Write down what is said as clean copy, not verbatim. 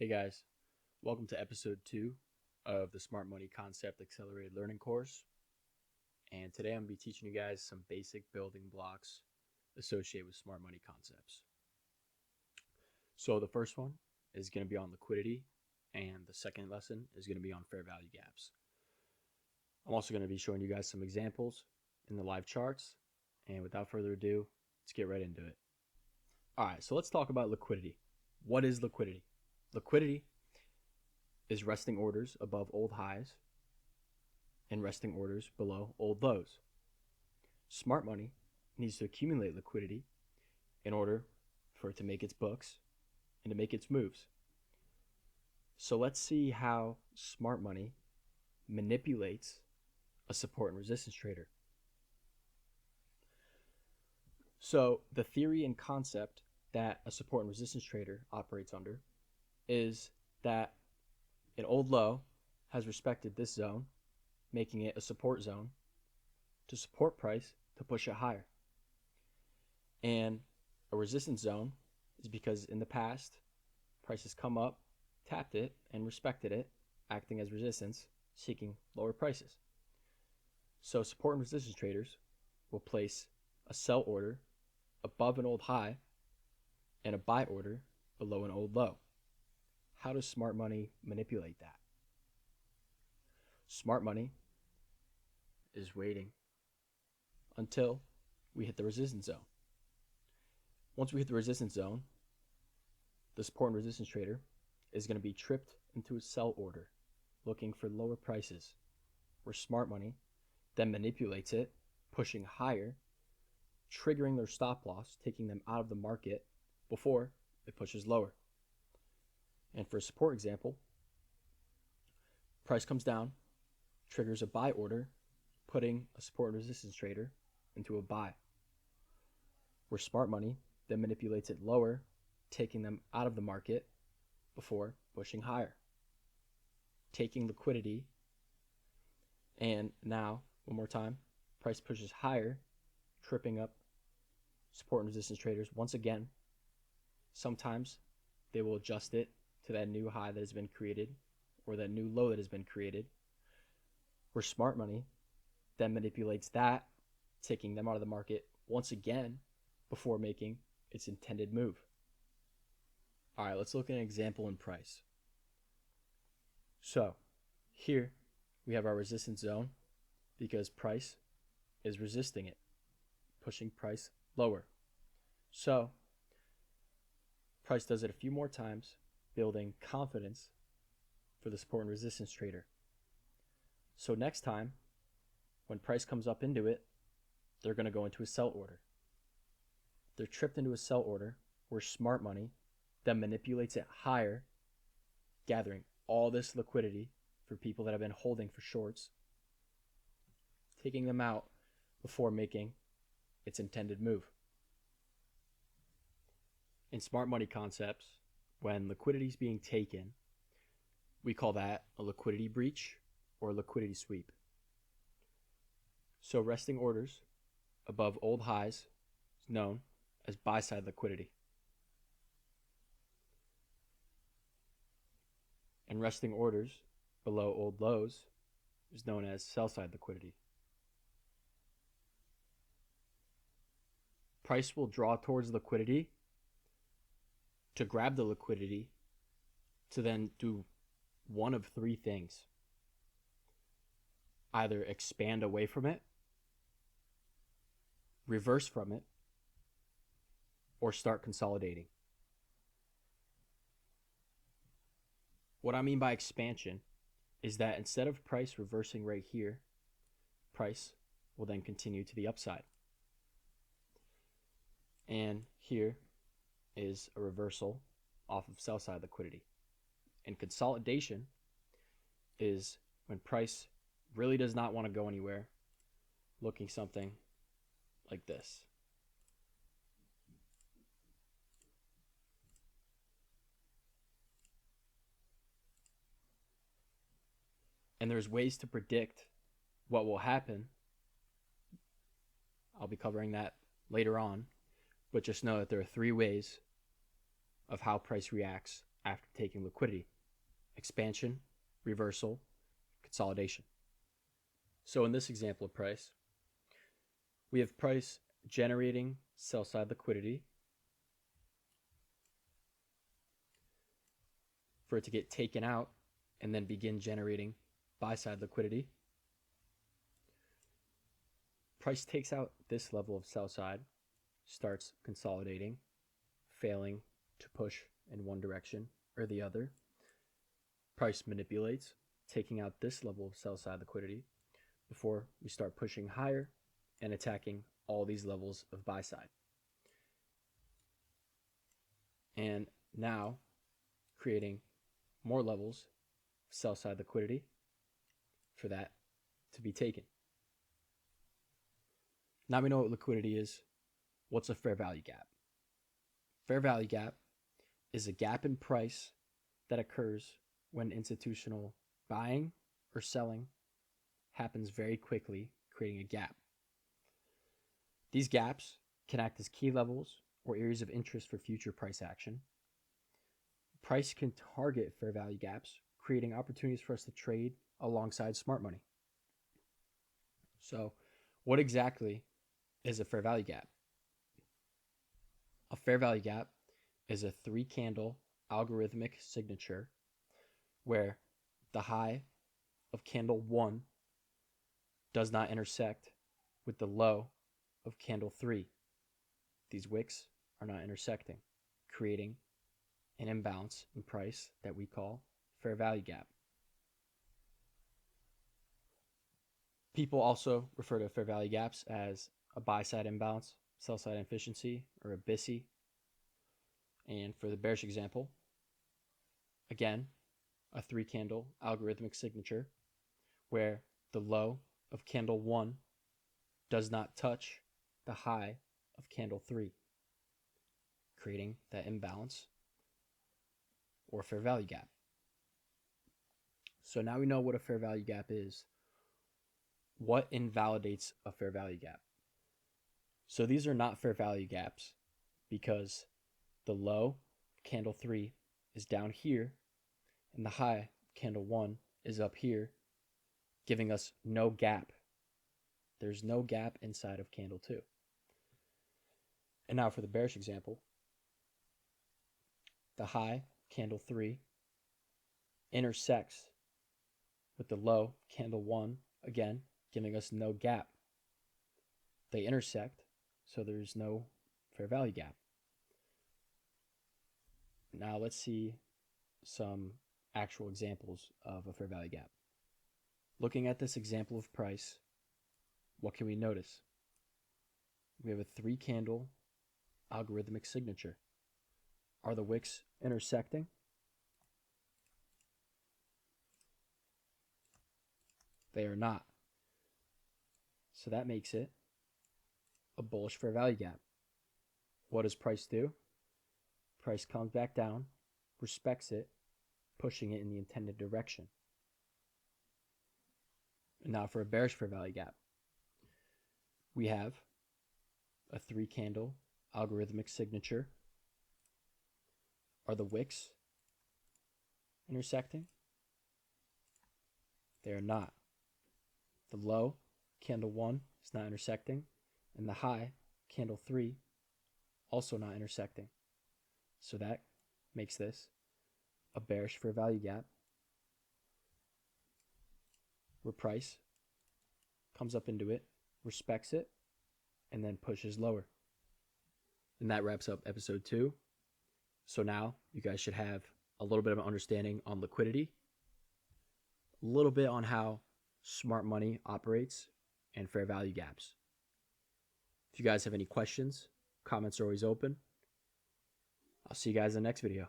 Hey guys, welcome to episode 2 of the Smart Money Concept Accelerated Learning course. And today I'm going to be teaching you guys some basic building blocks associated with smart money concepts. So the first one is going to be on liquidity, and the second lesson is going to be on fair value gaps. I'm also going to be showing you guys some examples in the live charts. And without further ado, let's get right into it. All right, so let's talk about liquidity. What is liquidity? Liquidity is resting orders above old highs and resting orders below old lows. Smart money needs to accumulate liquidity in order for it to make its books and to make its moves. So let's see how smart money manipulates a support and resistance trader. So the theory and concept that a support and resistance trader operates under is that an old low has respected this zone, making it a support zone to support price to push it higher. And a resistance zone is because in the past, price has come up, tapped it, and respected it, acting as resistance, seeking lower prices. So support and resistance traders will place a sell order above an old high and a buy order below an old low. How does smart money manipulate that? Smart money is waiting until we hit the resistance zone. Once we hit the resistance zone, the support and resistance trader is going to be tripped into a sell order, looking for lower prices, where smart money then manipulates it, pushing higher, triggering their stop loss, taking them out of the market before it pushes lower. And for a support example, price comes down, triggers a buy order, putting a support and resistance trader into a buy, where smart money then manipulates it lower, taking them out of the market before pushing higher, taking liquidity. And now, one more time, price pushes higher, tripping up support and resistance traders once again. Sometimes they will adjust it to that new high that has been created or that new low that has been created, where smart money then manipulates that, taking them out of the market once again before making its intended move. All right, let's look at an example in price. So here we have our resistance zone because price is resisting it, pushing price lower. So price does it a few more times, building confidence for the support and resistance trader. So next time, when price comes up into it, they're going to go into a sell order. They're tripped into a sell order where smart money then manipulates it higher, gathering all this liquidity for people that have been holding for shorts, taking them out before making its intended move. In smart money concepts, when liquidity is being taken, we call that a liquidity breach or a liquidity sweep. So resting orders above old highs is known as buy-side liquidity. And resting orders below old lows is known as sell-side liquidity. Price will draw towards liquidity to grab the liquidity to then do one of three things. Either expand away from it, reverse from it, or start consolidating. What I mean by expansion is that instead of price reversing right here, price will then continue to the upside. And here is a reversal off of sell side liquidity. And consolidation is when price really does not want to go anywhere, looking something like this. And there's ways to predict what will happen. I'll be covering that later on, but just know that there are three ways of how price reacts after taking liquidity: expansion, reversal, consolidation. So in this example of price, we have price generating sell side liquidity for it to get taken out and then begin generating buy side liquidity. Price takes out this level of sell side, starts consolidating, failing to push in one direction or the other. Price manipulates, taking out this level of sell side liquidity before we start pushing higher and attacking all these levels of buy side. And now creating more levels of sell side liquidity for that to be taken. Now we know what liquidity is. What's a fair value gap? Fair value gap is a gap in price that occurs when institutional buying or selling happens very quickly, creating a gap. These gaps can act as key levels or areas of interest for future price action. Price can target fair value gaps, creating opportunities for us to trade alongside smart money. So, what exactly is a fair value gap? A fair value gap is a 3-candle algorithmic signature where the high of candle 1 does not intersect with the low of candle 3. These wicks are not intersecting, creating an imbalance in price that we call fair value gap. People also refer to fair value gaps as a buy side imbalance, sell side inefficiency, or a BISI. And for the bearish example, again, a 3-candle algorithmic signature where the low of candle 1 does not touch the high of candle 3, creating that imbalance or fair value gap. So now we know what a fair value gap is. What invalidates a fair value gap? So these are not fair value gaps because the low candle 3 is down here and the high candle 1 is up here, giving us no gap. There's no gap inside of candle 2. And now for the bearish example, the high candle 3 intersects with the low candle 1, again giving us no gap. They intersect, so there's no fair value gap. Now let's see some actual examples of a fair value gap. Looking at this example of price, what can we notice? We have a 3-candle algorithmic signature. Are the wicks intersecting? They are not. So that makes it a bullish fair value gap. What does price do? Price comes back down, respects it, pushing it in the intended direction. And now for a bearish fair value gap, we have a 3-candle algorithmic signature. Are the wicks intersecting? They are not. The low, candle 1, is not intersecting, and the high, candle 3, also not intersecting. So that makes this a bearish fair value gap where price comes up into it, respects it, and then pushes lower. And that wraps up episode 2. So now you guys should have a little bit of an understanding on liquidity, a little bit on how smart money operates, and fair value gaps. If you guys have any questions, comments are always open. I'll see you guys in the next video.